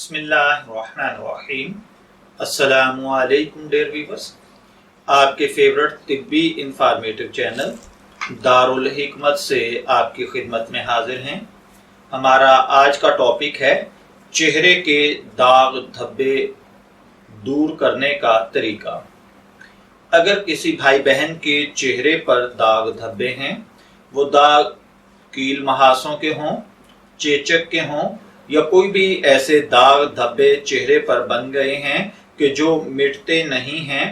بسم اللہ الرحمن الرحیم۔ السلام علیکم ڈیئر ویورز، آپ کے فیورٹ طبی انفارمیٹو چینل دارالحکمت سے آپ کی خدمت میں حاضر ہیں۔ ہمارا آج کا ٹاپک ہے چہرے کے داغ دھبے دور کرنے کا طریقہ۔ اگر کسی بھائی بہن کے چہرے پر داغ دھبے ہیں، وہ داغ کیل محاسوں کے ہوں، چیچک کے ہوں، یا کوئی بھی ایسے داغ دھبے چہرے پر بن گئے ہیں کہ جو مٹتے نہیں ہیں،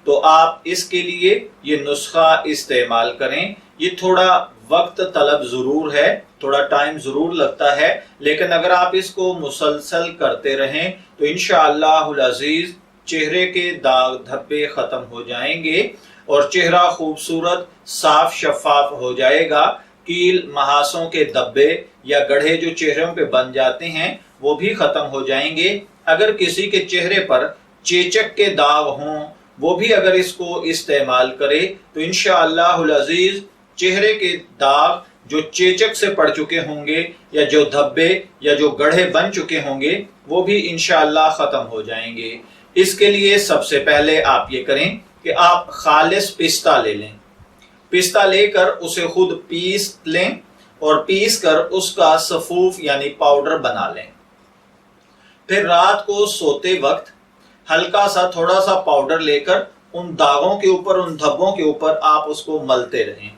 تو آپ اس کے لیے یہ نسخہ استعمال کریں۔ یہ تھوڑا وقت طلب ضرور ہے، تھوڑا ٹائم ضرور لگتا ہے، لیکن اگر آپ اس کو مسلسل کرتے رہیں تو انشاءاللہ العزیز چہرے کے داغ دھبے ختم ہو جائیں گے اور چہرہ خوبصورت صاف شفاف ہو جائے گا۔ کیل محاسوں کے دھبے یا گڑھے جو چہروں پہ بن جاتے ہیں وہ بھی ختم ہو جائیں گے۔ اگر کسی کے چہرے پر چیچک کے داغ ہوں، وہ بھی اگر اس کو استعمال کرے تو انشاءاللہ العزیز چہرے کے داغ جو چیچک سے پڑ چکے ہوں گے یا جو دھبے یا جو گڑھے بن چکے ہوں گے وہ بھی انشاءاللہ ختم ہو جائیں گے۔ اس کے لیے سب سے پہلے آپ یہ کریں کہ آپ خالص پستہ لے لیں۔ پستہ لے کر اسے خود پیس لیں اور پیس کر اس کا صفوف یعنی پاؤڈر بنا لیں۔ پھر رات کو سوتے وقت ہلکا سا تھوڑا سا پاؤڈر لے کر ان داغوں کے اوپر، ان دھبوں کے اوپر آپ اس کو ملتے رہیں،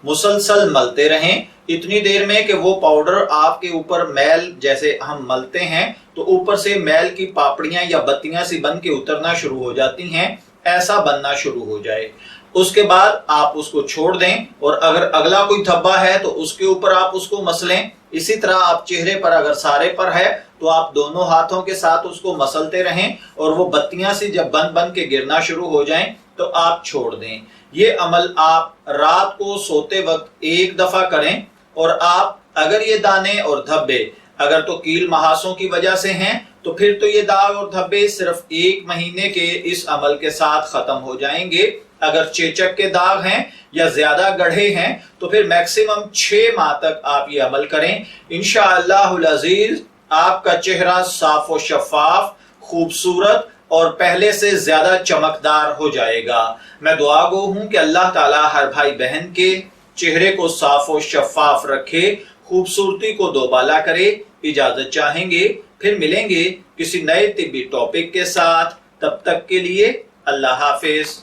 مسلسل ملتے رہیں اتنی دیر میں کہ وہ پاؤڈر آپ کے اوپر میل، جیسے ہم ملتے ہیں تو اوپر سے میل کی پاپڑیاں یا بتیاں سی بن کے اترنا شروع ہو جاتی ہیں، ایسا بننا شروع ہو جائے۔ اس کے بعد آپ اس کو چھوڑ دیں اور اگر اگلا کوئی دھبا ہے تو اس کے اوپر آپ اس کو مسلیں۔ اسی طرح آپ چہرے پر اگر سارے پر ہے تو آپ دونوں ہاتھوں کے ساتھ اس کو مسلتے رہیں اور وہ بتیاں سی جب بن بن کے گرنا شروع ہو جائیں تو آپ چھوڑ دیں۔ یہ عمل آپ رات کو سوتے وقت ایک دفعہ کریں، اور آپ اگر یہ دانے اور دھبے اگر تو کیل محاسوں کی وجہ سے ہیں تو پھر تو یہ داغ اور دھبے صرف 1 مہینے کے اس عمل کے ساتھ ختم ہو جائیں گے۔ اگر چیچک کے داغ ہیں یا زیادہ گڑھے ہیں تو پھر میکسیمم 6 ماہ تک آپ یہ عمل کریں۔ انشاءاللہ العزیز آپ کا چہرہ صاف و شفاف، خوبصورت اور پہلے سے زیادہ چمکدار ہو جائے گا۔ میں دعا گو ہوں کہ اللہ تعالی ہر بھائی بہن کے چہرے کو صاف و شفاف رکھے، خوبصورتی کو دوبالا کرے۔ اجازت چاہیں گے، پھر ملیں گے کسی نئے طبی ٹاپک کے ساتھ۔ تب تک کے لیے اللہ حافظ۔